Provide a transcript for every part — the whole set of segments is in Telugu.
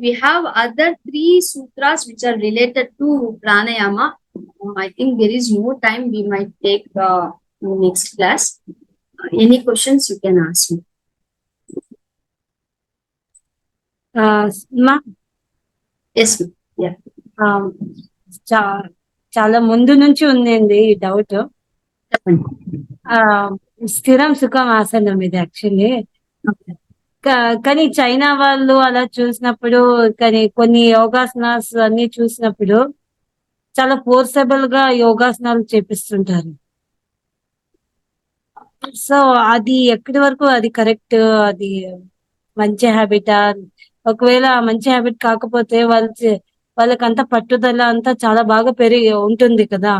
We have other three sutras which are related to pranayama. I think there is no time. We might take next class. Any questions you can ask me. Yes, ma'am. Yeah. చాలా ముందు నుంచి ఉందండి ఈ డౌట్. స్థిరం సుఖం ఆసనం ఇది యాక్చువల్లీ. కానీ చైనా వాళ్ళు అలా చూసినప్పుడు, కానీ కొన్ని యోగాసనాస్ అన్ని చూసినప్పుడు చాలా ఫోర్సబుల్ గా యోగాసనాలు చేపిస్తుంటారు. సో అది ఎక్కడి వరకు అది కరెక్ట్, అది మంచి హ్యాబిటా? ఒకవేళ మంచి హ్యాబిట్ కాకపోతే వాళ్ళకంతా పట్టుదల అంతా చాలా బాగా పెరిగి ఉంటుంది కదా.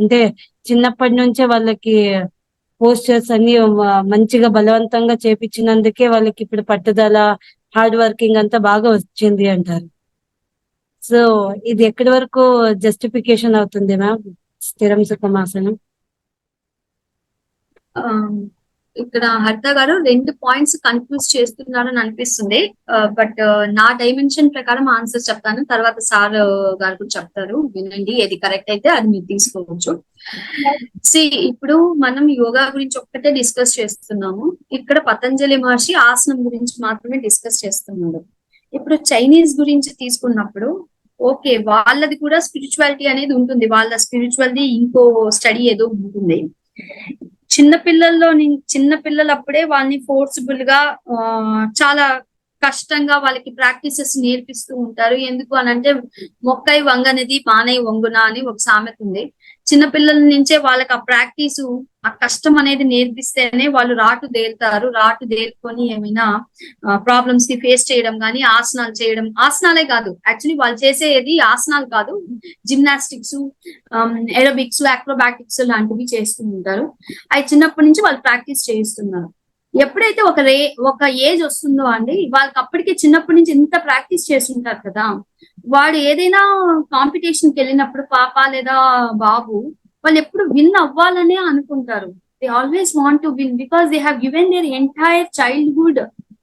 అంటే చిన్నప్పటి నుంచే వాళ్ళకి పోస్టర్స్ అన్ని మంచిగా బలవంతంగా చేపించినందుకే వాళ్ళకి ఇప్పుడు పట్టుదల, హార్డ్ వర్కింగ్ అంతా బాగా వచ్చింది అంటారు. సో ఇది ఎక్కడి వరకు జస్టిఫికేషన్ అవుతుంది మ్యామ్ స్థిరం సుఖమాసనం? ఇక్కడ హర్త గారు 2 పాయింట్స్ కన్ఫ్యూజ్ చేస్తున్నారని అనిపిస్తుంది. బట్ నా డైమెన్షన్ ప్రకారం ఆన్సర్ చెప్తాను, తర్వాత సార్ గారు కూడా చెప్తారు, వినండి. ఏది కరెక్ట్ అయితే అది మీరు తీసుకోవచ్చు. ఇప్పుడు మనం యోగా గురించి ఒక్కటే డిస్కస్ చేస్తున్నాము. ఇక్కడ పతంజలి మహర్షి ఆసనం గురించి మాత్రమే డిస్కస్ చేస్తున్నాడు. ఇప్పుడు చైనీస్ గురించి తీసుకున్నప్పుడు ఓకే, వాళ్ళది కూడా స్పిరిచువాలిటీ అనేది ఉంటుంది. వాళ్ళ స్పిరిచువాలిటీ ఇంకో స్టడీ ఏదో ఉంటుంది. చిన్నపిల్లలు అప్పుడే వాళ్ళని ఫోర్స్ఫుల్ గా చాలా కష్టంగా వాళ్ళకి ప్రాక్టీసెస్ నేర్పిస్తూ ఉంటారు. ఎందుకు అనంటే మొక్కై వంగనిది మానై వంగున అని ఒక సామెత ఉంది. చిన్నపిల్లల నుంచే వాళ్ళకి ఆ ప్రాక్టీస్, ఆ కష్టం అనేది నేర్పిస్తేనే వాళ్ళు రాటు దేలుకొని ఏమైనా ప్రాబ్లమ్స్ ని ఫేస్ చేయడం కానీ, ఆసనాలు చేయడం. ఆసనాలే కాదు, యాక్చువల్లీ వాళ్ళు చేసేది ఆసనాలు కాదు, జిమ్నాస్టిక్స్, ఏరోబిక్స్, అక్రోబాటిక్స్ లాంటివి చేస్తూ ఉంటారు. అవి చిన్నప్పటి నుంచి వాళ్ళు ప్రాక్టీస్ చేయిస్తున్నారు. ఎప్పుడైతే ఒక ఏజ్ వస్తుందో అండి, వాళ్ళకి అప్పటికే చిన్నప్పటి నుంచి ఇంత ప్రాక్టీస్ చేస్తుంటారు కదా, వాడు ఏదైనా కాంపిటీషన్కి వెళ్ళినప్పుడు పాప లేదా బాబు వాళ్ళు ఎప్పుడు విన్ అవ్వాలనే అనుకుంటారు. They always want to win because they have given their entire childhood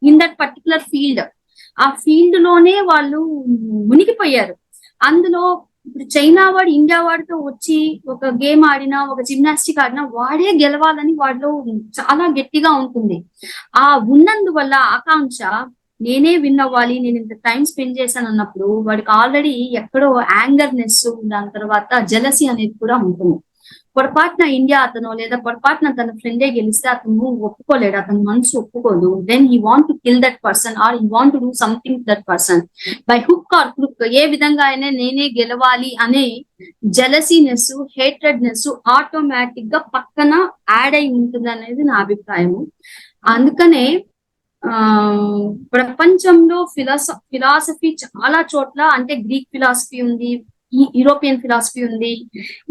in that particular field. ఆ ఫీల్డ్ లోనే వాళ్ళు మునిగిపోయారు. అందులో ఇప్పుడు చైనా వాడు ఇండియా వాడితో వచ్చి ఒక గేమ్ ఆడినా, ఒక జిమ్నాస్టిక్ ఆడినా వాడే గెలవాలని వాడిలో చాలా గట్టిగా ఉంటుంది. ఆ ఉన్నందువల్ల ఆకాంక్ష, నేనే విన్ అవ్వాలి, నేను ఇంత టైం స్పెండ్ చేశాను అన్నప్పుడు వాడికి ఆల్రెడీ ఎక్కడో యాంగర్నెస్, దాని తర్వాత జెలసీ అనేది కూడా ఉంటుంది. పొరపాటున ఇండియా అతను లేదా పొరపాటున తన ఫ్రెండే గెలిస్తే అతను ఒప్పుకోలేడు, అతని మనసు ఒప్పుకోదు. Then he want to kill that person or he want to do something that person by hook or crook. ఏ విధంగా అయినా నేనే గెలవాలి అనే జెలసీనెస్, హేట్రెడ్నెస్ ఆటోమేటిక్ గా పక్కన యాడ్ అయి ఉంటుంది అనేది నా అభిప్రాయము. అందుకనే ప్రపంచంలో ఫిలాసఫీ చాలా చోట్ల, అంటే గ్రీక్ ఫిలాసఫీ ఉంది, యూరోపియన్ ఫిలాసఫీ ఉంది,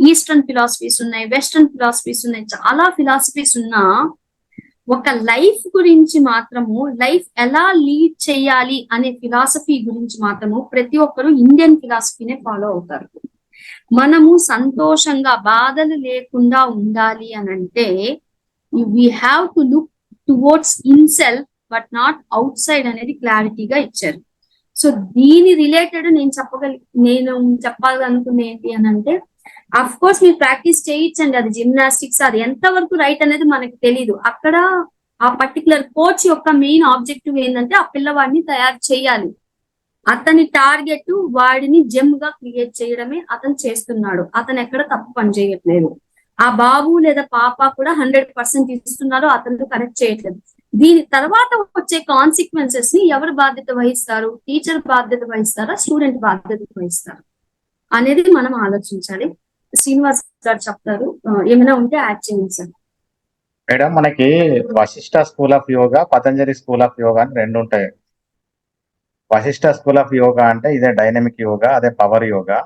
ఈస్టర్న్ ఫిలాసఫీస్ ఉన్నాయి, వెస్టర్న్ ఫిలాసఫీస్ ఉన్నాయి, చాలా ఫిలాసఫీస్ ఉన్నా ఒక లైఫ్ గురించి మాత్రము, లైఫ్ ఎలా లీడ్ చేయాలి అనే ఫిలాసఫీ గురించి మాత్రము ప్రతి ఒక్కరు ఇండియన్ ఫిలాసఫీనే ఫాలో అవుతారు. మనము సంతోషంగా బాధలు లేకుండా ఉండాలి అని అంటే we have to look towards in self but not outside అనేది క్లారిటీగా ఇచ్చారు. సో దీని రిలేటెడ్ నేను చెప్పాలనుకునే ఏంటి అని అంటే, అఫ్ కోర్స్ మీరు ప్రాక్టీస్ చేయించండి, అది జిమ్నాస్టిక్స్, అది ఎంత వరకు రైట్ అనేది మనకు తెలీదు. అక్కడ ఆ పర్టికులర్ కోచ్ యొక్క మెయిన్ ఆబ్జెక్టివ్ ఏంటంటే ఆ పిల్లవాడిని తయారు చేయాలి. అతని టార్గెట్ వాడిని జెమ్ గా క్రియేట్ చేయడమే అతను చేస్తున్నాడు. అతను ఎక్కడ తప్పు పని చేయట్లేదు. ఆ బాబు లేదా పాప కూడా 100% ఇస్తున్నారు, అతను కరెక్ట్ చేయట్లేదు. దీని తర్వాత వచ్చే కాన్సిక్వెన్సెస్ ని ఎవరు బాధ్యత వహిస్తారు? టీచర్ బాధ్యత వహిస్తారా, స్టూడెంట్ బాధ్యత వహిస్తారు అనేది మనం ఆలోచించాలి. శ్రీనివాస్ గారు చెప్తారు, ఏమైనా ఉంటే యాడ్ చేయండి సార్. మేడం, మనకి Vashishtha school of yoga, Patanjali school of yoga అని 2 ఉంటాయి. వశిష్ఠ స్కూల్ ఆఫ్ యోగా అంటే ఇదే డైనమిక్ యోగా, అదే power yoga.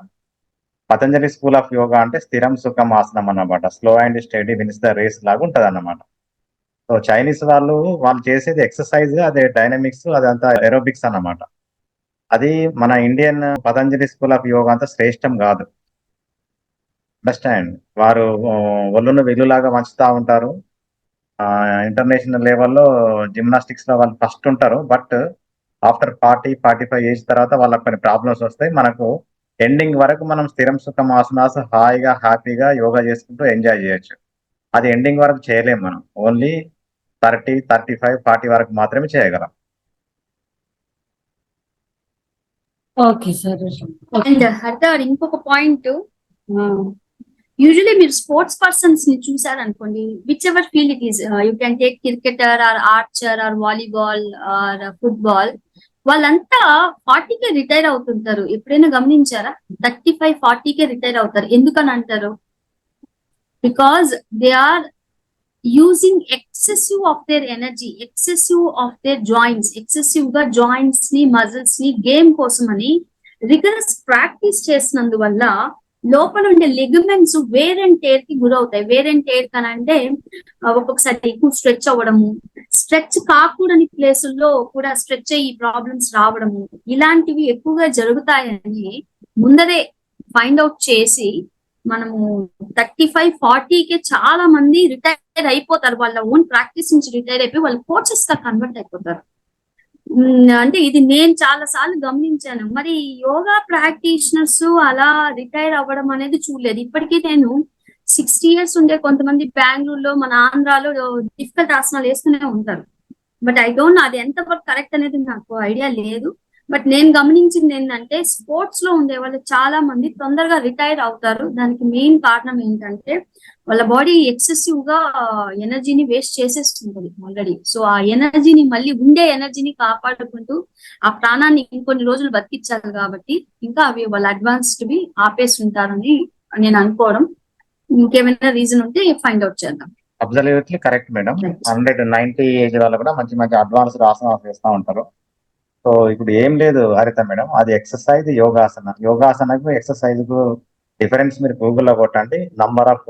Patanjali school of yoga అంటే స్థిరం సుఖం ఆసనం అన్నమాట. Slow and steady wins the race లాగా ఉంటది అన్నమాట. సో చైనీస్ వాళ్ళు చేసేది ఎక్సర్సైజ్, అదే డైనమిక్స్, అదంతా ఏరోబిక్స్ అన్నమాట. అది మన Indian Patanjali school of yoga అంతా శ్రేష్టం కాదు. అండర్స్టాండ్? వారు ఒళ్ళును వెల్లులాగా వంచుతా ఉంటారు. ఇంటర్నేషనల్ లెవెల్లో జిమ్నాస్టిక్స్ లో వాళ్ళు ఫస్ట్ ఉంటారు. బట్ ఆఫ్టర్ 40-45 ఏజ్ తర్వాత వాళ్ళకి కొన్ని ప్రాబ్లమ్స్ వస్తాయి. మనకు ఎండింగ్ వరకు మనం స్థిరం సుఖం ఆసనాస్ హాయిగా, హ్యాపీగా యోగా చేసుకుంటూ ఎంజాయ్ చేయొచ్చు. అది ఎండింగ్ వరకు చేయలేము మనం. ఓన్లీ 30, 35, 40 వరకు మాత్రమే చేయగలం. Okay sir. అండ్ హరిత ఇంకొక పాయింట్, యూజువలీ మీరు స్పోర్ట్స్ పర్సన్స్ ని చూసారనుకోండి, whichever field it is, you can take cricketer or archer or volleyball or football, వాళ్ళంతా 40కే రిటైర్ అవుతుంటారు. ఎప్పుడైనా గమనించారా? 35-40కే రిటైర్ అవుతారు. ఎందుకని అంటారు? Because they are using excessive of their energy, excessive of their joints, excessive గా జాయింట్స్ ని మజిల్స్ ని గేమ్ కోసమని రిగరస్ ప్రాక్టీస్ చేసినందువల్ల లోపల ఉండే లిగమెంట్స్ వేర్ అండ్ టేర్ కి గురవుతాయి. వేర్ అండ్ టేర్ కనంటే ఒక్కొక్కసారి ఎక్కువ స్ట్రెచ్ అవ్వడము, స్ట్రెచ్ కాకూడని ప్లేసుల్లో కూడా స్ట్రెచ్ అయ్యి ప్రాబ్లమ్స్ రావడము, ఇలాంటివి ఎక్కువగా జరుగుతాయని ముందరే ఫైండ్ అవుట్ చేసి మనము 35-40కే చాలా మంది రిటైర్ అయిపోతారు. వాళ్ళ ఓన్ ప్రాక్టీస్ నుంచి రిటైర్ అయిపోయి వాళ్ళు కోచెస్ గా కన్వర్ట్ అయిపోతారు. అంటే ఇది నేను చాలా సార్లు గమనించాను. మరి యోగా ప్రాక్టీషనర్స్ అలా రిటైర్ అవ్వడం అనేది చూడలేదు. ఇప్పటికీ నేను 60 years ఉండే కొంతమంది బెంగళూరులో, మన ఆంధ్రాలో డిఫికల్ట్ ఆసనాలు వేస్తూనే ఉంటారు. బట్ ఐ డోంట్ నో అది ఎంతవరకు కరెక్ట్ అనేది నాకు ఐడియా లేదు. బట్ నేను గమనించింది ఏంటంటే స్పోర్ట్స్ లో ఉండే వాళ్ళు చాలా మంది తొందరగా రిటైర్ అవుతారు. దానికి మెయిన్ కారణం ఏంటంటే వాళ్ళ బాడీ ఎక్సెసివ్ గా ఎనర్జీని వేస్ట్ చేసేస్తుంటది ఆల్రెడీ. సో ఆ ఎనర్జీని మళ్ళీ ఉండే ఎనర్జీని కాపాడుకుంటూ ఆ ప్రాణాన్ని ఇంకొన్ని రోజులు బతికించాలి కాబట్టి ఇంకా అవి వాళ్ళ అడ్వాన్స్డ్ వి ఆపేసి ఉంటారని నేను అనుకోవడం. ఇంకేమైనా రీజన్ ఉంటే ఫైండ్ అవుట్ చేద్దాం. Absolutely correct madam. 190 ఏజ్ వాళ్ళు కూడా మంచి మంచి అడ్వాన్స్డ్ ఆసనాలు చేస్తూ ఉంటారు. సో ఇప్పుడు ఏం లేదు హరిత మేడం, అది ఎక్సర్సైజ్ యోగాసన. యోగాసనకు ఎక్సర్సైజ్ కు డిఫరెన్స్ మీరు గూగుల్లో కొట్టండి, నంబర్ ఆఫ్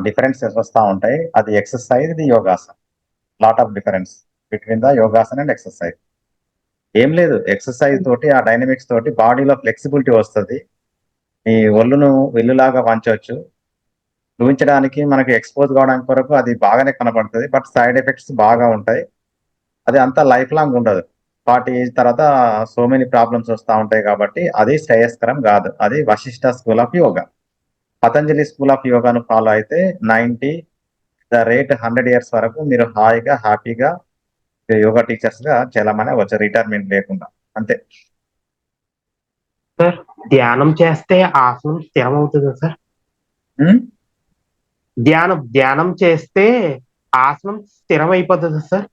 డిఫరెన్సెస్ వస్తూ ఉంటాయి. అది ఎక్సర్సైజ్, ఇది yogasana. Lot of difference between the yogasana and exercise. ఏం లేదు, ఎక్సర్సైజ్ తోటి ఆ డైనమిక్స్ తోటి బాడీలో ఫ్లెక్సిబిలిటీ వస్తుంది. ఈ ఒళ్ళును వెల్లులాగా వంచవచ్చు. చూపించడానికి మనకి ఎక్స్పోజ్ కావడానికి కొరకు అది బాగానే కనపడుతుంది. బట్ సైడ్ ఎఫెక్ట్స్ బాగా ఉంటాయి. అది అంతా లైఫ్ లాంగ్ ఉండదు. 40 ఏజ్ తర్వాత సో మెనీ ప్రాబ్లమ్స్ వస్తూ ఉంటాయి కాబట్టి అది శ్రేయస్కరం కాదు. అది Vashishtha school of yoga. Patanjali school of యోగాను ఫాలో అయితే 90 ద రేట్ 100 years వరకు మీరు హాయిగా, హ్యాపీగా యోగా టీచర్స్ గా చలామణి అవ్వచ్చు, రిటైర్మెంట్ లేకుండా. అంతే. సార్, ధ్యానం చేస్తే ఆసనం స్థిరం అవుతుందా సార్? ధ్యానం చేస్తే ఆసనం స్థిరం అయిపోతుందా సార్?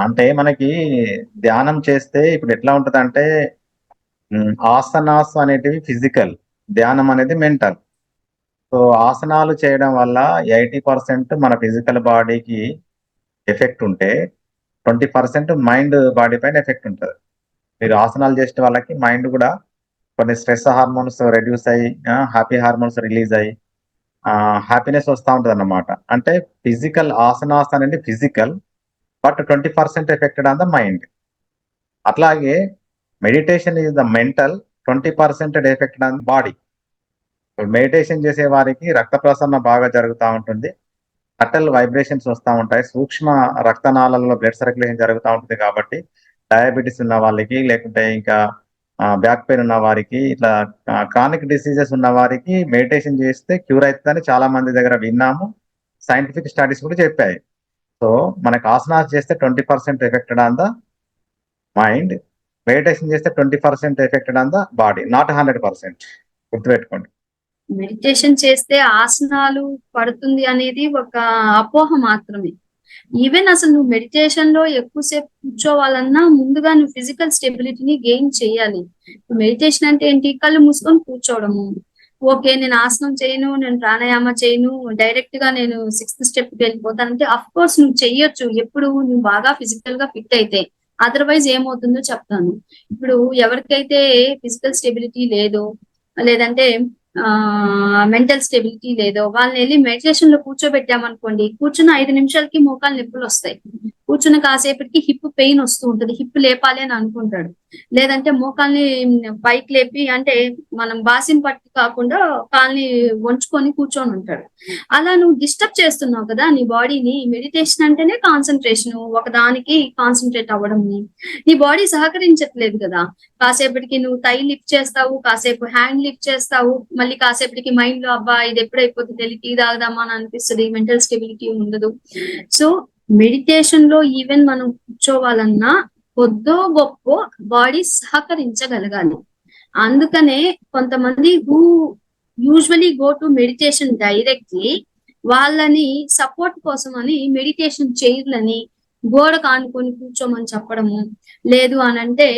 అంటే మనకి ధ్యానం చేస్తే ఇప్పుడు ఎట్లా ఉంటది అంటే, ఆసనాస్ అనేటివి ఫిజికల్, ధ్యానం అనేది మెంటల్. సో ఆసనాలు చేయడం వల్ల 80% మన ఫిజికల్ బాడీకి ఎఫెక్ట్ ఉంటే 20% మైండ్ బాడీ పైన ఎఫెక్ట్ ఉంటుంది. మీరు ఆసనాలు చేసే వాళ్ళకి మైండ్ కూడా కొన్ని స్ట్రెస్ హార్మోన్స్ రెడ్యూస్ అయ్యి, హ్యాపీ హార్మోన్స్ రిలీజ్ అయ్యి హ్యాపీనెస్ వస్తూ ఉంటుంది అన్నమాట. అంటే ఫిజికల్ ఆసనాస్ అనేది physical, but 20% effected on the mind. అట్లాగే meditation is the mental, 20% effected on body. Meditation చేసే వారికి రక్త ప్రసరణ బాగా జరుగుతూ ఉంటుంది, అటల్ వైబ్రేషన్స్ వస్తూ ఉంటాయి, సూక్ష్మ రక్తనాళాలలో బ్లడ్ సర్క్యులేషన్ జరుగుతూ ఉంటుంది. కాబట్టి డయాబెటీస్ ఉన్న వాళ్ళకి, లేకుంటే ఇంకా బ్యాక్ పెయిన్ ఉన్న వారికి, ఇట్లా క్రానిక్ డిసీజెస్ ఉన్న వారికి మెడిటేషన్ చేస్తే క్యూర్ అవుతుందని చాలా మంది దగ్గర విన్నాము. సైంటిఫిక్ స్టడీస్ కూడా చెప్పాయి. సో మనకు ఆసనాలు చేస్తే 20% effected on the mind, meditation చేస్తే 20% effected on the body, not 100%. గుర్తుపెట్టుకోండి. మెడిటేషన్ చేస్తే ఆసనాలు పడుతుంది అనేది ఒక అపోహ మాత్రమే. ఈవెన్ అసలు నువ్వు మెడిటేషన్ లో ఎక్కువసేపు కూర్చోవాలన్నా ముందుగా నువ్వు ఫిజికల్ స్టెబిలిటీని గెయిన్ చేయాలి. మెడిటేషన్ అంటే ఏంటి? కళ్ళు మూసుకొని కూర్చోవడము. ఓకే, నేను ఆసనం చేయను, నేను ప్రాణాయామ చేయను, డైరెక్ట్ గా నేను 6th step కి వెళ్ళిపోతానంటే అఫ్ కోర్స్ నువ్వు చెయ్యొచ్చు, ఎప్పుడు నువ్వు బాగా ఫిజికల్ గా ఫిట్ అయితే. అదర్వైజ్ ఏమవుతుందో చెప్తాను. ఇప్పుడు ఎవరికైతే ఫిజికల్ స్టెబిలిటీ లేదో, లేదంటే మెంటల్ స్టెబిలిటీ లేదో, వాళ్ళని వెళ్ళి మెడిటేషన్ లో కూర్చోబెట్టామనుకోండి, కూర్చున్న 5 నిమిషాలకి మోకాలు నొప్పులు వస్తాయి. కూర్చున్న కాసేపటికి హిప్ పెయిన్ వస్తూ ఉంటుంది, హిప్ లేపాలి అని అనుకుంటాడు. లేదంటే మోకాల్ని పైకి లేపి, అంటే మనం బాసిన్ పట్టి కాకుండా కాల్ని వంచుకొని కూర్చొని ఉంటాడు. అలా నువ్వు డిస్టర్బ్ చేస్తున్నావు కదా నీ బాడీని. మెడిటేషన్ అంటేనే కాన్సన్ట్రేషన్, ఒకదానికి కాన్సన్ట్రేట్ అవ్వడము. నీ బాడీ సహకరించట్లేదు కదా. కాసేపటికి నువ్వు థై లిఫ్ట్ చేస్తావు, కాసేపు హ్యాండ్ లిఫ్ట్ చేస్తావు, మళ్ళీ కాసేపటికి మైండ్ లో అబ్బా ఇది ఎప్పుడైపోతుంది తెలియదు, టీ తాగదామా అని అనిపిస్తుంది, మెంటల్ స్టెబిలిటీ ఉండదు. సో మెడిటేషన్ లో ఈవెన్ మనం కూర్చోవాలన్నా కొద్దో గొప్ప బాడీ సహకరించగలగాలి. అందుకనే కొంతమంది who usually go to meditation directly, వాళ్ళని సపోర్ట్ కోసం అని మెడిటేషన్ చైర్లని గోడకు ఆనుకొని కూర్చోమని చెప్పడము, లేదు అని అంటే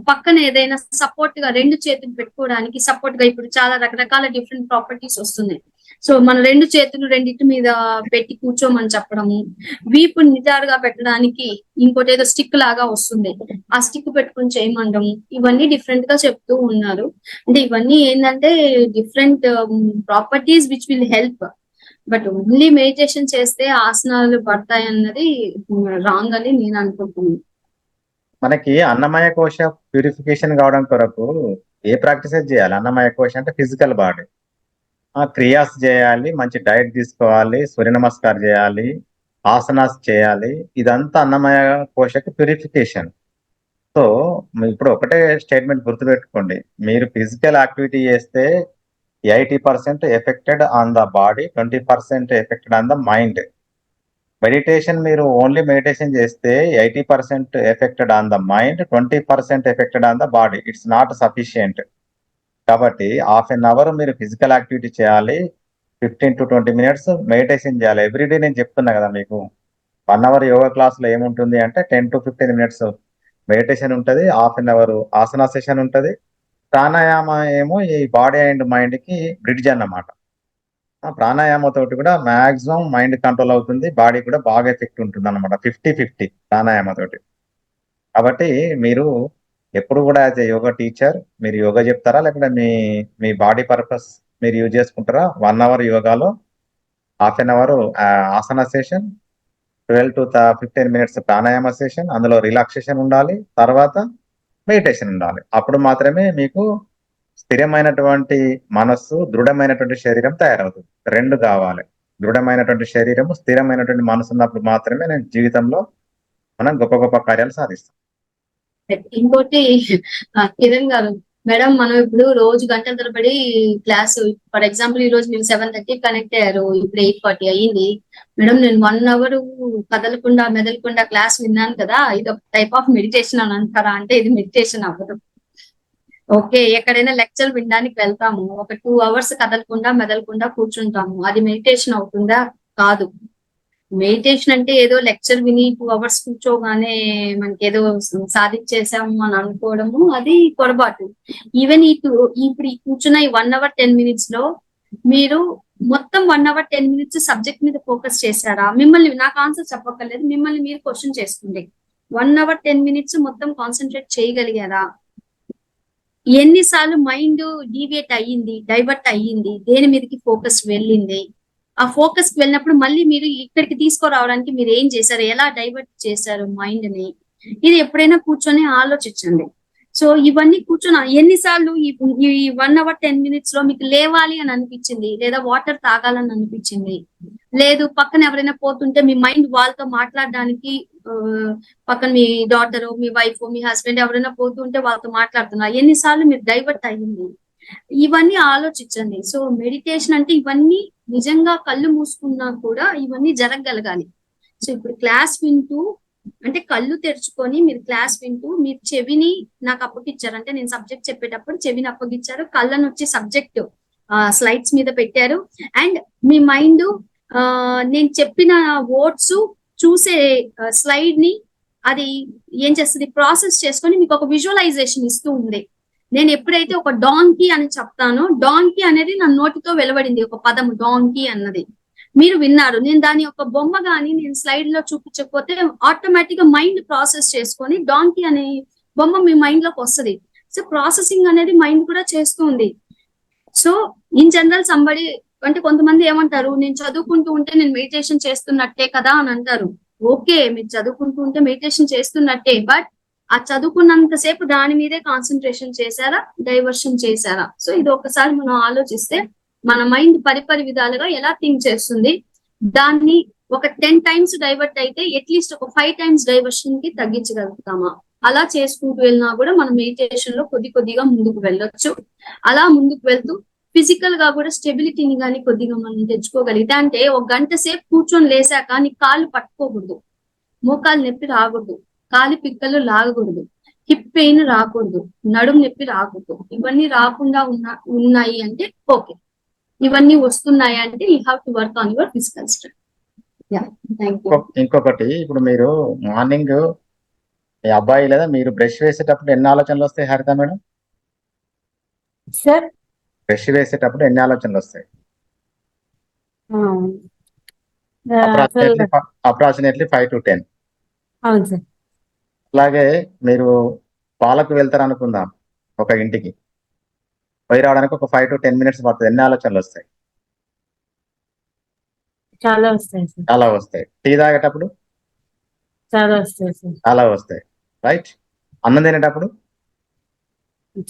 పక్కన ఏదైనా సపోర్ట్ గా రెండు చేతులు పెట్టుకోవడానికి సపోర్ట్ గా, ఇప్పుడు చాలా రకరకాల డిఫరెంట్ ప్రాపర్టీస్ వస్తున్నాయి. సో మన రెండు చేతులు రెండింటి మీద పెట్టి కూర్చోమని చెప్పడము, వీపు నిటారుగా పెట్టడానికి ఇంకోటి ఏదో స్టిక్ లాగా వస్తుంది, ఆ స్టిక్ పెట్టుకొని చేయమండము, ఇవన్నీ డిఫరెంట్ గా చెప్తూ ఉన్నారు. అంటే ఇవన్నీ ఏంటంటే different properties which will help. But only meditation చేస్తే ఆసనాలు పడతాయి అన్నది రాంగ్ అని నేను అనుకుంటున్నాను. మనకి అన్నమయ కోశ ప్యూరిఫికేషన్ కావడం కొరకు ఏ ప్రాక్టీసెస్ చేయాలి? అన్నమయ కోశ అంటే ఫిజికల్ బాడీ, క్రియాస్ చేయాలి, మంచి డైట్ తీసుకోవాలి, సూర్య నమస్కారం చేయాలి, ఆసనాస్ చేయాలి. ఇదంతా అన్నమయ కోశకి ప్యూరిఫికేషన్. సో ఇప్పుడు ఒకటే స్టేట్మెంట్ గుర్తుపెట్టుకోండి, మీరు ఫిజికల్ యాక్టివిటీ చేస్తే 80% affected on the body, 20% effected on the mind. Meditation మీరు ఓన్లీ మెడిటేషన్ చేస్తే 80% affected on the mind, 20% effected on the body. It's not sufficient. కాబట్టి హాఫ్ అన్ అవర్ మీరు ఫిజికల్ యాక్టివిటీ చేయాలి, 15 to 20 minutes మెడిటేషన్ చేయాలి. ఎవ్రీడే నేను చెప్తున్నా కదా మీకు. 1 hour యోగా క్లాస్ లో ఏముంటుంది అంటే 10 to 15 minutes మెడిటేషన్ ఉంటుంది, హాఫ్ అన్ అవర్ ఆసనా సెషన్ ఉంటుంది, ప్రాణాయామ ఏమో ఈ బాడీ అండ్ మైండ్ కి బ్రిడ్జ్ అన్నమాట. ప్రాణాయామ తోటి కూడా మాక్సిమం మైండ్ కంట్రోల్ అవుతుంది, బాడీ కూడా బాగా ఎఫెక్ట్ ఉంటుంది అనమాట. 50-50 ప్రాణాయామ తోటి. కాబట్టి మీరు ఎప్పుడు కూడా యాజ్ ఎ యోగా టీచర్ మీరు యోగా చెప్తారా, లేకపోతే మీ బాడీ పర్పస్ మీరు యూజ్ చేసుకుంటారా? 1 hour యోగాలో half an hour asana session, 12 to 15 minutes pranayama session, అందులో రిలాక్సేషన్ ఉండాలి, తర్వాత మెడిటేషన్ ఉండాలి. అప్పుడు మాత్రమే మీకు స్థిరమైనటువంటి మనస్సు, దృఢమైనటువంటి శరీరం తయారవుతుంది. రెండు కావాలి, దృఢమైనటువంటి శరీరము, స్థిరమైనటువంటి మనసు ఉన్నప్పుడు మాత్రమే నేను జీవితంలో మనం గొప్ప గొప్ప కార్యాలు సాధిస్తాం. ఇంకోటి కిరణ్ గారు, మేడం మనం ఇప్పుడు రోజు గంటల తరబడి క్లాస్, ఫర్ ఎగ్జాంపుల్ ఈ రోజు మీరు 7:30 కనెక్ట్ అయ్యారు, ఇప్పుడు 8:40 అయ్యింది మేడం, నేను 1 hour కదలకుండా మెదలకుండా క్లాస్ విన్నాను కదా, ఇది ఒక టైప్ ఆఫ్ మెడిటేషన్ అని అంటారా? అంటే ఇది మెడిటేషన్ అవ్వదు. ఓకే, ఎక్కడైనా లెక్చర్ వినడానికి వెళ్తాము, ఒక 2 hours కదలకుండా మెదలకుండా కూర్చుంటాము, అది మెడిటేషన్ అవుతుందా? కాదు. మెడిటేషన్ అంటే ఏదో లెక్చర్ విని 2 hours కూర్చోగానే మనకి ఏదో సాధించేసాము అని అనుకోవడము, అది పొరపాటు. ఈవెన్ ఇప్పుడు ఈ కూర్చున్న ఈ 1 hour 10 minutes లో మీరు మొత్తం 1 hour 10 minutes సబ్జెక్ట్ మీద ఫోకస్ చేశారా? మిమ్మల్ని, నాకు ఆన్సర్ చెప్పక్కర్లేదు, మిమ్మల్ని మీరు క్వశ్చన్ చేసుకోండి. 1 hour 10 minutes మొత్తం కాన్సన్ట్రేట్ చేయగలిగారా? ఎన్నిసార్లు మైండ్ డీవియేట్ అయ్యింది, డైవర్ట్ అయ్యింది, దేని మీదకి ఫోకస్ వెళ్ళింది? ఆ ఫోకస్ కి వెళ్ళినప్పుడు మళ్ళీ మీరు ఇక్కడికి తీసుకురావడానికి మీరు ఏం చేశారు, ఎలా డైవర్ట్ చేశారు మైండ్ ని? ఇది ఎప్పుడైనా కూర్చొని ఆలోచించండి. సో ఇవన్నీ కూర్చొని ఎన్నిసార్లు ఈ 1 hour 10 minutes లో మీకు లేవాలి అని అనిపించింది, లేదా వాటర్ తాగాలని అనిపించింది, లేదు పక్కన ఎవరైనా పోతుంటే మీ మైండ్ వాళ్ళతో మాట్లాడడానికి, పక్కన మీ డాటర్, మీ వైఫ్, మీ హస్బెండ్ ఎవరైనా పోతుంటే వాళ్ళతో మాట్లాడుతున్నారు, ఎన్నిసార్లు మీరు డైవర్ట్ అయ్యింది? ఇవన్నీ ఆలోచించండి. సో మెడిటేషన్ అంటే ఇవన్నీ నిజంగా కళ్ళు మూసుకున్నా కూడా ఇవన్నీ జరగగలగాలి. సో ఇప్పుడు క్లాస్ వింటూ, అంటే కళ్ళు తెరుచుకొని మీరు క్లాస్ వింటూ, మీరు చెవిని నాకు అప్పగిచ్చారు, అంటే నేను సబ్జెక్ట్ చెప్పేటప్పుడు చెవిని అప్పగిచ్చారు, కళ్ళను వచ్చి సబ్జెక్ట్ స్లైడ్స్ మీద పెట్టారు, అండ్ మీ మైండ్ నేను చెప్పిన వర్డ్స్ చూసే స్లైడ్ ని అది ఏం చేస్తుంది, ప్రాసెస్ చేసుకొని మీకు ఒక విజువలైజేషన్ ఇస్తూ ఉంది. నేను ఎప్పుడైతే ఒక డాంకీ అని చెప్తానో, డాంకీ అనేది నా నోటితో వెలువడింది, ఒక పదం డాంకీ అన్నది మీరు విన్నారు, నేను దాని యొక్క బొమ్మ గాని నేను స్లైడ్ లో చూపించకపోతే ఆటోమేటిక్ గా మైండ్ ప్రాసెస్ చేసుకొని డాంకీ అనే బొమ్మ మీ మైండ్ లోకి వస్తుంది. సో ప్రాసెసింగ్ అనేది మైండ్ కూడా చేస్తుంది. సో ఇన్ జనరల్ సంబడి, అంటే కొంతమంది ఏమంటారు, నేను చదువుకుంటూ ఉంటే నేను మెడిటేషన్ చేస్తున్నట్టే కదా అని అంటారు. ఓకే, మీరు చదువుకుంటుంటే మెడిటేషన్ చేస్తున్నట్టే, బట్ ఆ చదువుకున్నంతసేపు దాని మీదే కాన్సన్ట్రేషన్ చేశారా, డైవర్షన్ చేశారా? సో ఇది ఒకసారి మనం ఆలోచిస్తే మన మైండ్ పరిపరి విధాలుగా ఎలా థింక్ చేస్తుంది, దాన్ని ఒక 10 టైమ్స్ డైవర్ట్ అయితే అట్లీస్ట్ ఒక 5 టైమ్స్ డైవర్షన్ కి తగ్గించగలుగుతామా? అలా చేసుకుంటూ వెళ్ళినా కూడా మనం మెడిటేషన్ లో కొద్ది కొద్దిగా ముందుకు వెళ్ళొచ్చు. అలా ముందుకు వెళ్తూ ఫిజికల్ గా కూడా స్టెబిలిటీని కానీ కొద్దిగా మనం తెచ్చుకోగలిగితే, అంటే ఒక గంట సేపు కూర్చొని లేసాక నీ కాళ్ళు పట్టుకోకూడదు, మోకాలు నొప్పి రాకూడదు, కాలి పిక్కలు లాగకూడదు, హిప్ పెయిన్ రాకూడదు, నడుము నొప్పి రాకూడదు. ఇవన్నీ రాకుండా ఉన్నాయి అంటే ఓకే. ఇవన్నీ వస్తున్నాయి అంటే you have to work on your physical strength. Yeah, thank you. ఇంకొకటి, ఇప్పుడు మీరు మార్నింగ్ మీ అబ్బాయి లేదా మీరు బ్రష్ వేసేటప్పుడు ఎన్ని ఆలోచనలు వస్తాయి హరిత మేడం? సార్ బ్రష్ వేసేటప్పుడు ఎన్ని ఆలోచనలు వస్తాయి? అసలు అప్రాక్సిమేట్లీ 5 to 10. అవును సార్. అలాగే మీరు పాలకు వెళ్తారు అనుకుందాం, ఒక ఇంటికి పోయి రావడానికి ఒక 5 to 10 minutes పడుతుంది. ఎన్ని ఆలోచనలు వస్తాయి? చాలా వస్తాయి సార్. చాలా వస్తాయి. టీ తాగేటప్పుడు చాలా వస్తాయి సార్. చాలా వస్తాయి, రైట్? అన్నం తినేటప్పుడు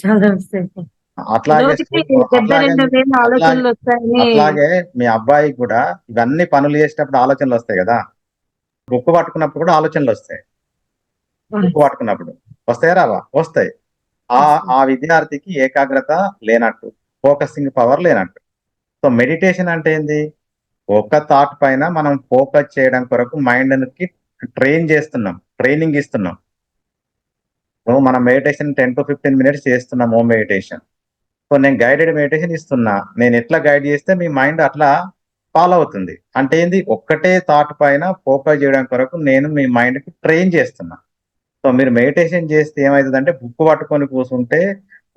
చాలా వస్తాయి సార్. అట్లాగే రోజుకి 72,000 ఆలోచనలు వస్తాయని. అట్లాగే మీ అబ్బాయికి కూడా ఇవన్నీ పనులు చేసేటప్పుడు ఆలోచనలు వస్తాయి కదా. బుక్ పట్టుకున్నప్పుడు కూడా ఆలోచనలు వస్తాయి. బుక్ పట్టుకున్నప్పుడు వస్తాయా రావా? వస్తాయి. ఆ విద్యార్థికి ఏకాగ్రత లేనట్టు, ఫోకసింగ్ పవర్ లేనట్టు. సో మెడిటేషన్ అంటే ఏంది? ఒక థాట్ పైన మనం ఫోకస్ చేయడం కొరకు మైండ్ కి ట్రైనింగ్ ఇస్తున్నాం. మనం మెడిటేషన్ 10 to 15 minutes చేస్తున్నాం, హోమ్ మెడిటేషన్. సో నేను గైడెడ్ మెడిటేషన్ ఇస్తున్నా. నేను ఎట్లా గైడ్ చేస్తే మీ మైండ్ అట్లా ఫాలో అవుతుంది. అంటే ఏంది? ఒక్కటే థాట్ పైన ఫోకస్ చేయడం కొరకు నేను మీ మైండ్ కి ట్రైన్ చేస్తున్నా. సో మీరు మెడిటేషన్ చేస్తే ఏమవుతుందంటే, బుక్ పట్టుకొని కూర్చుంటే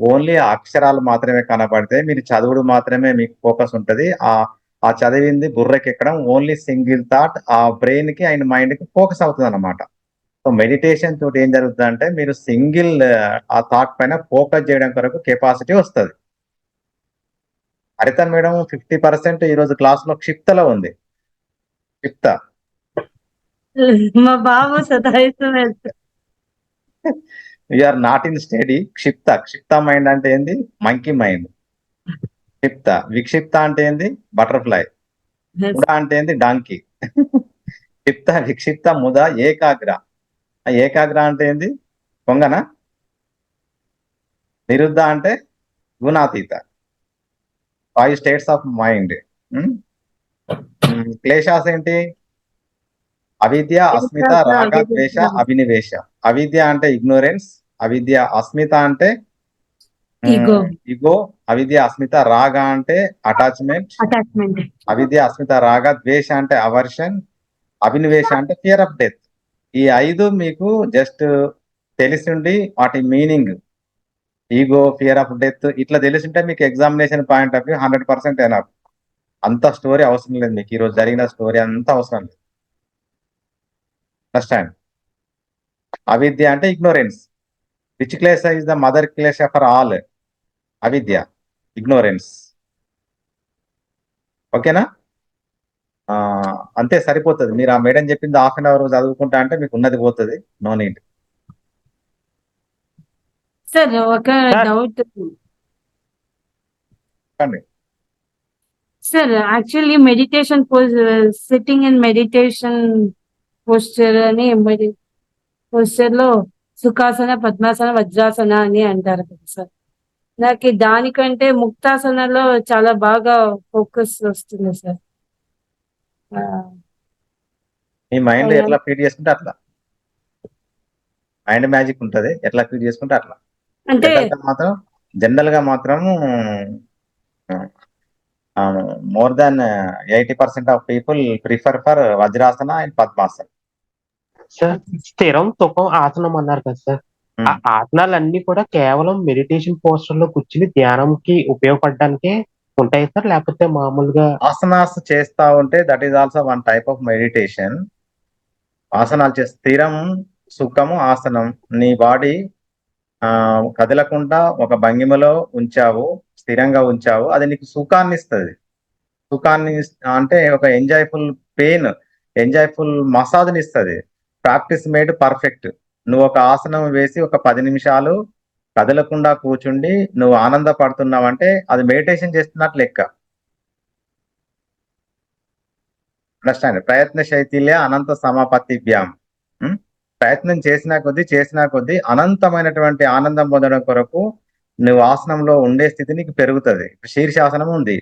ఓన్లీ అక్షరాలు మాత్రమే కనబడితే, మీరు చదువుడు మాత్రమే మీకు ఫోకస్ ఉంటది. ఆ చదివింది బుర్రకి ఎక్కడం ఓన్లీ సింగిల్ థాట్ ఆ బ్రెయిన్ కి అండ్ మైండ్ కి ఫోకస్ అవుతుంది అన్నమాట. సో మెడిటేషన్ తోటి ఏం జరుగుతుంది అంటే, మీరు సింగిల్ ఆ థాట్ పైన ఫోకస్ చేయడం కొరకు కెపాసిటీ వస్తుంది. హరిత మేడం 50% ఈ రోజు క్లాస్ లో క్షిప్తలో ఉంది. క్షిప్త మా బాబు సతాయిస్తున్నాడు sir. You are not in study. క్షిప్త మైండ్ అంటే ఏంది? Monkey mind. క్షిప్త. విక్షిప్త అంటే ఏంది? బటర్ఫ్లై. ముద అంటే ఏంది? డాంకీ. క్షిప్త, విక్షిప్త, ముద, ఏకాగ్ర. ఏకాగ్ర అంటే ఏంది? కొంగన. నిరుద్ధ అంటే గుణాతీత. 5 states ఆఫ్ మైండ్. క్లేశాస్ ఏంటి? అవిద్య, అస్మిత, రాగ, ద్వేష, అభినివేశ. అవిద్య అంటే ఇగ్నోరెన్స్. అవిద్య. అస్మిత అంటే ఇగో. అవిద్య, అస్మిత, రాగ అంటే అటాచ్మెంట్. అవిద్య, అస్మిత, రాగ. ద్వేష అంటే అవర్షన్. అభినివేశ అంటే ఫియర్ ఆఫ్ డెత్. ఈ 5 మీకు జస్ట్ తెలిసిండి వాటి meaning, ego, fear of death ఇట్లా తెలిసింటే మీకు examination point of view 100% enough. అంత స్టోరీ అవసరం లేదు మీకు. ఈ రోజు జరిగిన స్టోరీ అంతా అవసరం లేదు. అండర్స్టాండ్? అవిద్య అంటే ఇగ్నోరెన్స్. విచ్ క్లేశ ఇస్ ద మదర్ క్లేశ ఫర్ ఆల్? అవిద్య, ఇగ్నోరెన్స్. ఓకేనా? అంతే సరిపోతుంది. మీరు ఆ మేడం చెప్పింది 1/2 hour చదువుకుంటా అంటే మీకు ఉన్నది పోతుంది. No need. సార్ ఒక doubt sir. Actually meditation sitting in meditation posture అని పోస్చర్ లో సుఖాసన, పద్మాసన, వజ్రాసన అని అంటారు కదా సార్. నాకు దానికంటే ముక్తాసనలో చాలా బాగా ఫోకస్ వస్తుంది సార్. మీ మైండ్ ఎట్లా ఫీడ్ చేసుకుంటే అట్లా. మైండ్ మ్యాజిక్ ఉంటది, ఎట్లా ఫీడ్ చేసుకుంటే అట్లా. అంటే జనరల్ గా మాత్రం more than 80% of people prefer for Vajrasana and padmasana. Sir స్థిరం సుఖం ఆసనం అన్నారు కదా సార్. ఆ ఆసనాలన్నీ కూడా కేవలం మెడిటేషన్ పోస్టర్ లో కూర్చుని ధ్యానంకి ఉపయోగపడడానికే ఉంటాయి సార్, లేకపోతే మామూలుగా ఆసనాస్ చేస్తా ఉంటే that is also one type of meditation. ఆసనాలు చేస్తే స్థిరం సుఖము ఆసనం. నీ బాడీ కదలకుండా ఒక భంగిమలో ఉంచావు, స్థిరంగా ఉంచావు, అది నీకు సుఖాన్ని ఇస్తుంది. సుఖాన్ని అంటే ఒక ఎంజాయ్ఫుల్ పెయిన్. ఎంజాయ్ఫుల్ మసాజ్ని ఇస్తుంది. Practice made perfect. నువ్వు ఒక ఆసనం వేసి ఒక 10 నిమిషాలు కదలకుండా కూర్చుండి నువ్వు ఆనందపడుతున్నావంటే అది మెడిటేషన్ చేస్తున్నట్లు లెక్క. అండర్స్టాండ్? ప్రయత్న శైథిల్య అనంత సమాపత్తిభ్యాం. ప్రయత్నం చేసినా కొద్దీ అనంతమైనటువంటి ఆనందం పొందడం కొరకు నువ్వు ఆసనంలో ఉండే స్థితి నీకు పెరుగుతుంది. శీర్షాసనం ఉంది.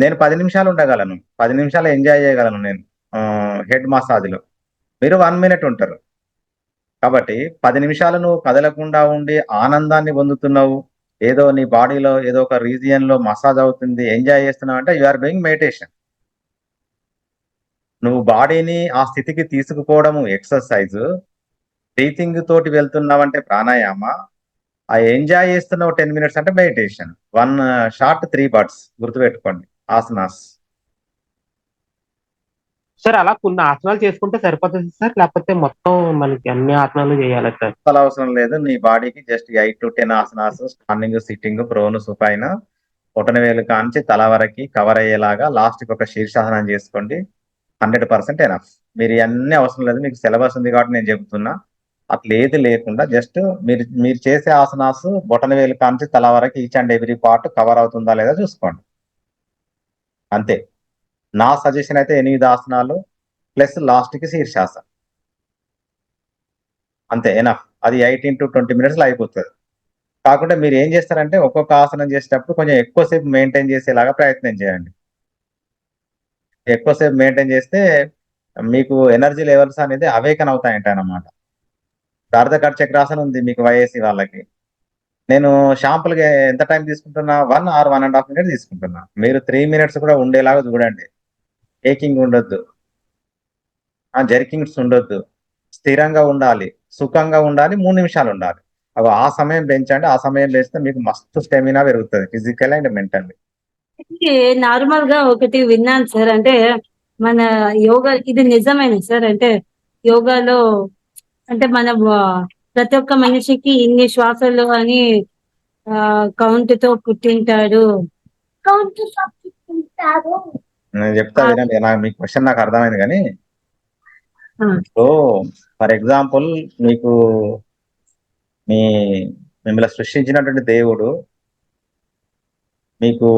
నేను 10 నిమిషాలు ఉండగలను, 10 నిమిషాలు ఎంజాయ్ చేయగలను నేను హెడ్ మసాజ్లో. మీరు 1 మినిట్ ఉంటారు. కాబట్టి 10 నిమిషాలు నువ్వు కదలకుండా ఉండి ఆనందాన్ని పొందుతున్నావు, ఏదో నీ బాడీలో ఏదో ఒక రీజియన్ లో మసాజ్ అవుతుంది, ఎంజాయ్ చేస్తున్నావు అంటే యు ఆర్ డూయింగ్ మెడిటేషన్. నువ్వు బాడీని ఆ స్థితికి తీసుకుపోవడము ఎక్సర్సైజ్, బ్రీతింగ్ తోటి వెళ్తున్నావంటే ప్రాణాయామ, ఆ ఎంజాయ్ చేస్తున్నావు 10 మినిట్స్ అంటే మెడిటేషన్. 1 shot 3 birds. గుర్తుపెట్టుకోండి ఆసనాస్. సార్ అలా కొన్ని ఆసనాలు చేసుకుంటే సరిపోతుంది సార్, లేకపోతే మొత్తం మనకి అన్ని ఆసనాలు చేయాలా సార్? అసలు అవసరం లేదు. నీ బాడీకి just 8 to 10 asanas, standing, sitting, prone, supine, పొటనవేలు కాంచి తల వరకు కవర్ అయ్యేలాగా లాస్ట్కి ఒక శీర్షాసనం చేసుకోండి. 100% ఎనఫ్. మీరు ఇవన్నీ అవసరం లేదు. మీకు సిలబస్ ఉంది కాబట్టి నేను చెబుతున్నా. అట్లా ఏది లేకుండా జస్ట్ మీరు చేసే ఆసనాస్ బొటనవేలు కాంచి తల వరకు each and every part cover అవుతుందా లేదా చూసుకోండి. అంతే. నా సజెషన్ అయితే 8 ఆసనాలు ప్లస్ లాస్ట్కి శీర్షాసనం. అంతే ఎనఫ్. అది 18 to 20 మినిట్స్లో అయిపోతుంది. కాకుండా మీరు ఏం చేస్తారంటే ఒక్కొక్క ఆసనం చేసేటప్పుడు కొంచెం ఎక్కువసేపు మెయింటైన్ చేసేలాగా ప్రయత్నం చేయండి. ఎక్కువసేపు మెయింటైన్ చేస్తే మీకు ఎనర్జీ లెవెల్స్ అనేది అవేకన్ అవుతాయంట అన్నమాట. అర్ధకట్ చక్రాసనం ఉంది మీకు వైఏసీ వాళ్ళకి. నేను షాంపుల్గా ఎంత టైం తీసుకుంటున్నా? 1 or 1.5 మినిట్స్ తీసుకుంటున్నా. మీరు 3 మినిట్స్ కూడా ఉండేలాగా చూడండి. టేకింగ్ ఉండొద్దు, జర్కింగ్స్ ఉండొద్దు, స్థిరంగా ఉండాలి, సుఖంగా ఉండాలి, 3 నిమిషాలు ఉండాలి. ఆ సమయం పెంచండి. ఆ సమయం పెంచితే మీకు మస్తు స్టెమినా పెరుగుతుంది ఫిజికల్ అండ్ మెంటల్లీ. నార్మల్ గా ఒకటి విన్నాను సార్, అంటే మన యోగా ఇది నిజమైన సార్, అంటే యోగాలో అంటే మన ప్రతి ఒక్క మనిషికి ఇన్ని శ్వాసలు అని కౌంట్ తో పుట్టింటాడు. నేను చెప్తా వినండి. మీ క్వశ్చన్ నాకు అర్థమైంది కానీ ఆ, ఇప్పుడు ఫర్ ఎగ్జాంపుల్ మీకు మిమ్మల్ని సృష్టించినటువంటి దేవుడు మీకు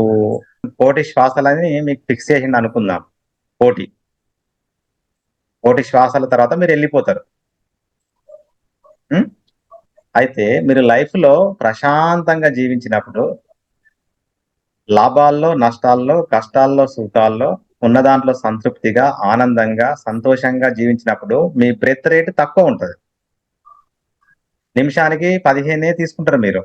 1,000,000 శ్వాసలని మీకు ఫిక్స్ చేసిండు అనుకుందాం. 1,000,000 శ్వాసల తర్వాత మీరు వెళ్ళిపోతారు. అయితే మీరు లైఫ్ లో ప్రశాంతంగా జీవించినప్పుడు, లాభాల్లో, నష్టాల్లో, కష్టాల్లో, సుఖాల్లో, ఉన్న దాంట్లో సంతృప్తిగా, ఆనందంగా, సంతోషంగా జీవించినప్పుడు మీ బ్రెత్ రేట్ తక్కువ ఉంటుంది. నిమిషానికి 15 తీసుకుంటారు మీరు.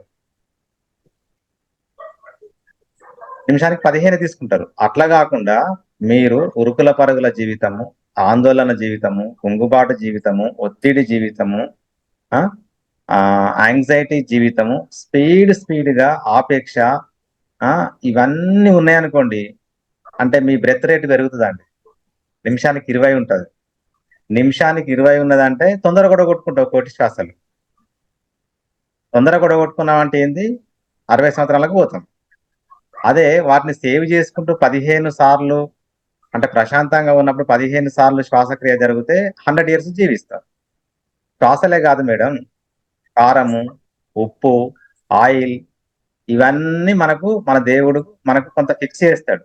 నిమిషానికి 15 తీసుకుంటారు. అట్లా కాకుండా మీరు ఉరుకుల పరుగుల జీవితము, ఆందోళన జీవితము, కుంగుబాటు జీవితము, ఒత్తిడి జీవితము, యాంగ్జైటీ జీవితము, స్పీడ్గా ఆపేక్ష, ఇవన్నీ ఉన్నాయనుకోండి, అంటే మీ బ్రెత్ రేట్ పెరుగుతుందండి. నిమిషానికి 20 ఉంటుంది. నిమిషానికి 20 ఉన్నదంటే తొందర కూడా కొట్టుకుంటావు 1,000,000 శ్వాసలు. తొందర కూడా కొట్టుకున్నామంటే ఏంది? 60 సంవత్సరాలకు పోతాం. అదే వాటిని సేవ్ చేసుకుంటూ 15 సార్లు, అంటే ప్రశాంతంగా ఉన్నప్పుడు 15 సార్లు శ్వాసక్రియ జరిగితే 100 years జీవిస్తాం. శ్వాసలే కాదు మేడం, కారము, ఉప్పు, ఆయిల్, ఇవన్నీ మన దేవుడు మనకు కొంత ఫిక్స్ చేస్తాడు.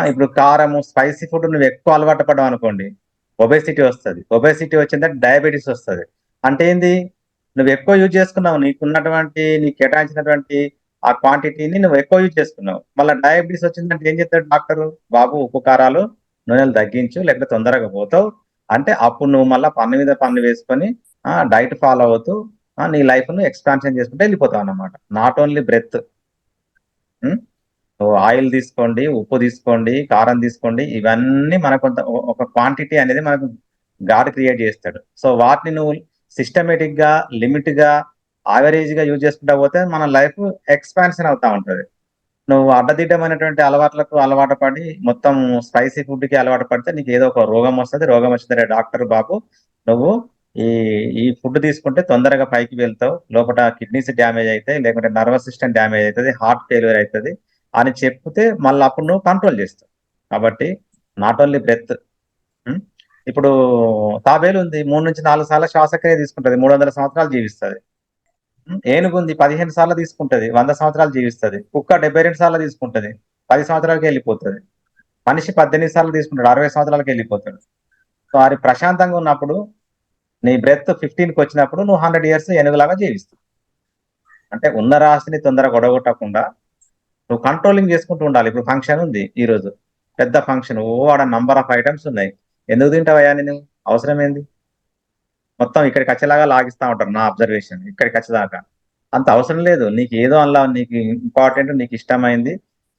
ఇప్పుడు కారము, స్పైసీ ఫుడ్ నువ్వు ఎక్కువ అలవాటు పడ్డావు అనుకోండి, ఒబేసిటీ వస్తుంది. ఒబేసిటీ వచ్చిందంటే డయాబెటీస్ వస్తుంది. అంటే ఏంది? నువ్వు ఎక్కువ యూజ్ చేసుకున్నావు, నీకు కేటాయించినటువంటి ఆ క్వాంటిటీని నువ్వు ఎక్కువ యూజ్ చేసుకున్నావు. మళ్ళీ డయాబెటీస్ వచ్చిందంటే ఏం చెప్తాడు డాక్టర్? బాబు ఉప్పు కారాలు నూనెలు తగ్గించు, లేకపోతే తొందరగా పోతావు అంటే అప్పుడు నువ్వు మళ్ళీ పన్ను మీద పన్ను వేసుకొని డైట్ ఫాలో అవుతూ నీ లైఫ్ ను ఎక్స్పాన్షన్ చేసుకుంటే వెళ్ళిపోతావు అన్నమాట. Not only breath. ఆయిల్ తీసుకోండి, ఉప్పు తీసుకోండి, కారం తీసుకోండి, ఇవన్నీ మనకు కొంత ఒక క్వాంటిటీ అనేది మనకు గాడ్ క్రియేట్ చేస్తాడు. సో వాటిని నువ్వు సిస్టమేటిక్ గా, లిమిట్ గా, యావరేజ్ గా యూజ్ చేసుకుంటా పోతే మన లైఫ్ ఎక్స్పాన్షన్ అవుతా ఉంటది. నువ్వు అడ్డదిడ్డమైనటువంటి అలవాటు పడి మొత్తం స్పైసీ ఫుడ్ కి అలవాటు పడితే నీకు ఏదో ఒక రోగం వస్తుంది. రోగం వచ్చిందంటే డాక్టర్ బాబు నువ్వు ఈ ఫుడ్ తీసుకుంటే తొందరగా పైకి వెళ్తావు, లోపల కిడ్నీస్ డ్యామేజ్ అవుతాయి, లేకుంటే నర్వస్ సిస్టమ్ డ్యామేజ్ అవుతుంది, హార్ట్ ఫెయిల్యూర్ అవుతుంది అని చెప్తే మళ్ళీ అప్పుడు నువ్వు కంట్రోల్ చేస్తావు. కాబట్టి నాట్ ఓన్లీ బ్రెత్, ఇప్పుడు తాబేలు ఉంది 3 నుంచి 4 సార్లు శ్వాసక్రియ తీసుకుంటది, 300 సంవత్సరాలు జీవిస్తది. ఏనుగు ఉంది 15 సార్లు తీసుకుంటది, 100 సంవత్సరాలు జీవిస్తది. కుక్క 72 సార్లు తీసుకుంటది, 10 సంవత్సరాలకి వెళ్ళిపోతుంది. మనిషి 18 సార్లు తీసుకుంటాడు, 60 సంవత్సరాలకి వెళ్ళిపోతాడు. సో అది ప్రశాంతంగా ఉన్నప్పుడు నీ బ్రెత్ 15కి వచ్చినప్పుడు నువ్వు 100 ఇయర్స్ ఏనుగులాగా జీవిస్తావు. అంటే ఉన్న రాశిని తొందరగా గొడగొట్టకుండా నువ్వు కంట్రోలింగ్ చేసుకుంటూ ఉండాలి. ఇప్పుడు ఫంక్షన్ ఉంది ఈ రోజు, పెద్ద ఫంక్షన్, ఆడ నంబర్ ఆఫ్ ఐటమ్స్ ఉన్నాయి. ఎందుకు తింటావయ్యా నేను? అవసరం ఏంది? మొత్తం ఇక్కడికి వచ్చేలాగా లాగిస్తా ఉంటారు. నా అబ్జర్వేషన్ ఇక్కడికి వచ్చేదాకా అంత అవసరం లేదు. నీకు ఏదో అలా నీకు ఇంపార్టెంట్, నీకు ఇష్టమైంది,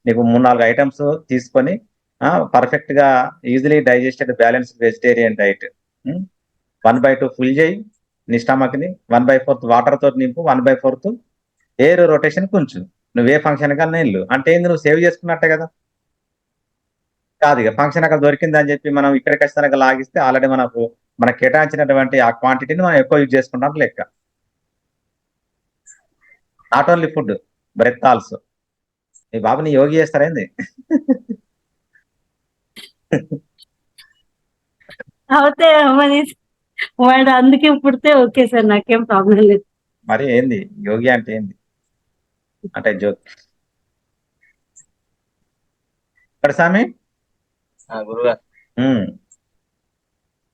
నీకు 3-4 ఐటమ్స్ తీసుకొని పర్ఫెక్ట్ గా easily digested balanced vegetarian diet 1/2 full చేయి నీ స్టమక్ ని, 1/4 వాటర్ తోటి నింపు, 1/4 ఎయిర్ రొటేషన్ కొంచెం. నువ్వే ఫంక్షన్ కన్నా వెళ్ళు అంటే ఏంది, నువ్వు సేవ్ చేసుకున్నట్టే కదా. కాదు ఇక ఫంక్షన్ అక్కడ దొరికింది అని చెప్పి మనం ఇక్కడికి వచ్చేదాకా లాగిస్తే ఆల్రెడీ మనకు కేటాయించినటువంటి ఆ క్వాంటిటీని మనం ఎక్కువ యూజ్ చేసుకుంటాం లెక్క. Not only food, breath also. నీ బాబుని యోగి చేస్తారేంది? అవుతే అవ్వని వాడు అందుకే పుడితే ఓకే సార్, నాకేం ప్రాబ్లం లేదు. మరి ఏంది యోగి అంటే ఏంది? అంటే జోక్. ఇక్కడ స్వామి గురుగారు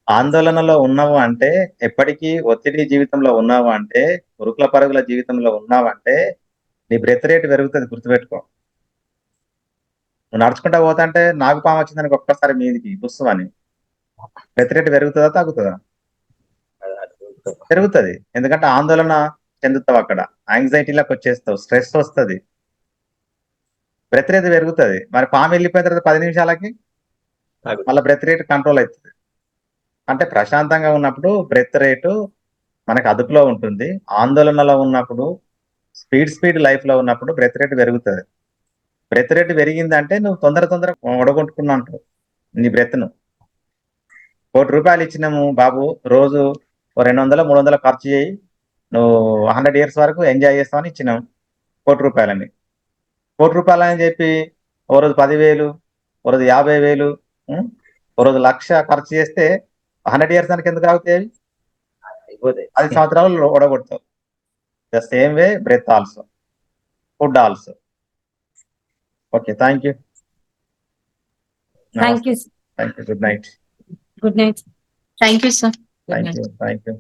ఆందోళనలో ఉన్నావు అంటే, ఎప్పటికీ ఒత్తిడి జీవితంలో ఉన్నావు అంటే, ఉరుకుల పరుగుల జీవితంలో ఉన్నావు అంటే నీ బ్రెత్ రేట్ పెరుగుతుంది, గుర్తుపెట్టుకో. నువ్వు నడుచుకుంటా పోతాంటే నాకు పాము వచ్చిందానికి ఒక్కసారి మీదికి బుస్సుమని బ్రెత్ రేట్ పెరుగుతుందా తగ్గుతుందా? పెరుగుతుంది. ఎందుకంటే ఆందోళన చెందుతావు, అక్కడ యాంగ్జైటీలోకి వచ్చేస్తావు, స్ట్రెస్ వస్తుంది, బ్రెత్ రేట్ పెరుగుతుంది. మరి పాము వెళ్ళిపోయిన తర్వాత 10 నిమిషాలకి మళ్ళీ బ్రెత్ రేట్ కంట్రోల్ అవుతుంది. అంటే ప్రశాంతంగా ఉన్నప్పుడు బ్రెత్ రేటు మనకు అదుపులో ఉంటుంది. ఆందోళనలో ఉన్నప్పుడు, స్పీడ్ లైఫ్ లో ఉన్నప్పుడు బ్రెత్ రేట్ పెరుగుతుంది. బ్రెత్ రేట్ పెరిగిందంటే నువ్వు తొందర ఒడగొట్టుకున్నా అంటావు నీ బ్రెత్ ను. ₹1 ఇచ్చినాము బాబు, రోజు 200-300 ఖర్చు చేయి, నువ్వు 100 ఇయర్స్ వరకు ఎంజాయ్ చేస్తామని ఇచ్చినాం ₹1. ₹1 అని చెప్పి ఓ రోజు 10,000, ఓ రోజు 50,000, ఓ రోజు 1,00,000 ఖర్చు చేస్తే 100 ఇయర్స్ దానికి ఎందుకు ఆగుతాయి? అయిపోతాయి. 10 సంవత్సరాలు ఓడగొడతావు. The same way breath also, food also. Okay, thank you. Thank you. Good night. Good night. Thank you sir. Thank you.